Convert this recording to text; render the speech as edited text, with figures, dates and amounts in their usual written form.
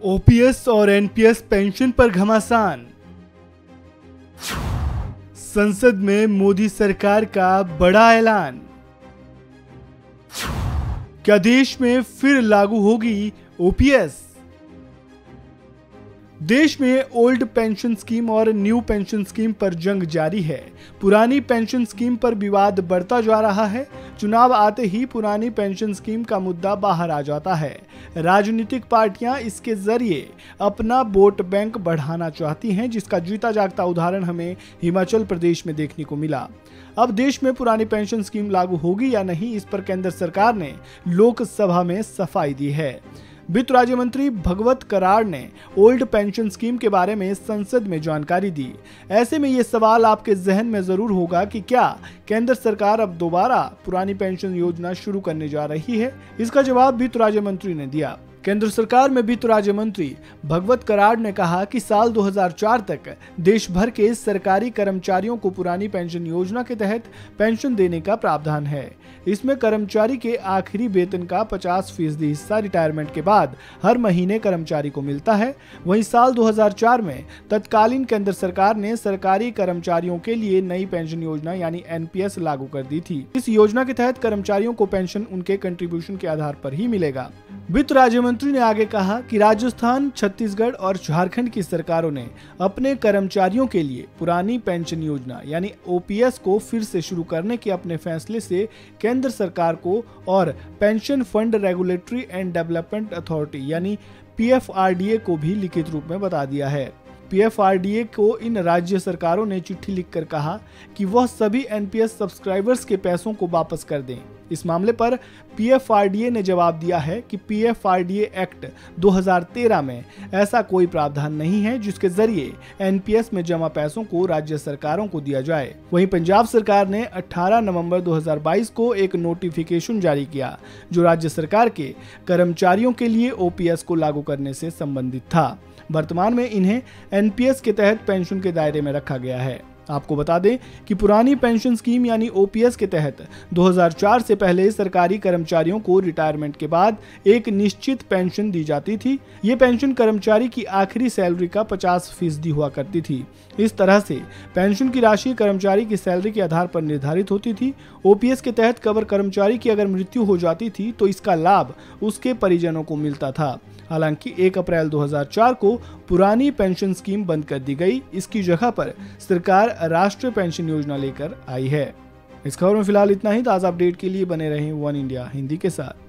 OPS और NPS pension पर घमासान। संसद में मोदी सरकार का बड़ा ऐलान। क्या देश में फिर लागू होगी ओपीएस? देश में ओल्ड पेंशन स्कीम और न्यू पेंशन स्कीम पर जंग जारी है। पुरानी पेंशन स्कीम पर विवाद बढ़ता जा रहा है। चुनाव आते ही पुरानी पेंशन स्कीम का मुद्दा बाहर आ जाता है। राजनीतिक पार्टियां इसके जरिए अपना वोट बैंक बढ़ाना चाहती हैं, जिसका जीता जागता उदाहरण हमें हिमाचल प्रदेश में देखने को मिला। अब देश में पुरानी पेंशन स्कीम लागू होगी या नहीं, इस पर केंद्र सरकार ने लोकसभा में सफाई दी है। वित्त राज्य मंत्री भगवत कराड़ ने ओल्ड पेंशन स्कीम के बारे में संसद में जानकारी दी। ऐसे में ये सवाल आपके जहन में जरूर होगा कि क्या केंद्र सरकार अब दोबारा पुरानी पेंशन योजना शुरू करने जा रही है? इसका जवाब वित्त राज्य मंत्री ने दिया। केंद्र सरकार में वित्त राज्य मंत्री भगवत कराड़ ने कहा कि साल 2004 तक देश भर के सरकारी कर्मचारियों को पुरानी पेंशन योजना के तहत पेंशन देने का प्रावधान है। इसमें कर्मचारी के आखिरी वेतन का 50% हिस्सा रिटायरमेंट के बाद हर महीने कर्मचारी को मिलता है। वहीं साल 2004 में तत्कालीन केंद्र सरकार ने सरकारी कर्मचारियों के लिए नई पेंशन योजना यानी एनपीएस लागू कर दी थी। इस योजना के तहत कर्मचारियों को पेंशन उनके कंट्रीब्यूशन के आधार पर ही मिलेगा। वित्त राज्य मंत्री ने आगे कहा कि राजस्थान, छत्तीसगढ़ और झारखंड की सरकारों ने अपने कर्मचारियों के लिए पुरानी पेंशन योजना यानी ओपीएस को फिर से शुरू करने के अपने फैसले से केंद्र सरकार को और pension fund regulatory and development authority यानी पीएफआरडीए को भी लिखित रूप में बता दिया है। पीएफआरडीए को इन राज्य सरकारों ने चिट्ठी लिखकर कहा कि वह सभी एनपीएस सब्सक्राइबर्स के पैसों को वापस कर दें। इस मामले पर पीएफआरडीए ने जवाब दिया है कि पीएफआरडीए एक्ट 2013 में ऐसा कोई प्रावधान नहीं है जिसके जरिए एनपीएस में जमा पैसों को राज्य सरकारों को दिया जाए। वहीं पंजाब सरकार ने 18 नवंबर 2022 को एक नोटिफिकेशन जारी किया जो राज्य सरकार के कर्मचारियों के लिए ओपीएस को लागू करने से संबंधित था। वर्तमान में इन्हें एनपीएस के तहत पेंशन के दायरे में रखा गया है। आपको बता दें कि पुरानी पेंशन स्कीम यानी ओपीएस के तहत 2004 से पहले सरकारी कर्मचारियों को रिटायरमेंट के बाद एक निश्चित पेंशन दी जाती थी। ये पेंशन कर्मचारी की आखिरी सैलरी का 50% हुआ करती थी। इस तरह से पेंशन की राशि कर्मचारी की सैलरी के आधार पर निर्धारित होती थी। ओपीएस के तहत कवर कर्मचारी की अगर मृत्यु हो जाती थी तो इसका लाभ उसके परिजनों को मिलता था। हालांकि 1 अप्रैल 2004 को पुरानी पेंशन स्कीम बंद कर दी गई। इसकी जगह पर सरकार राष्ट्रीय पेंशन योजना लेकर आई है। इस खबर में फिलहाल इतना ही। ताज़ा अपडेट के लिए बने रहें वन इंडिया हिंदी के साथ।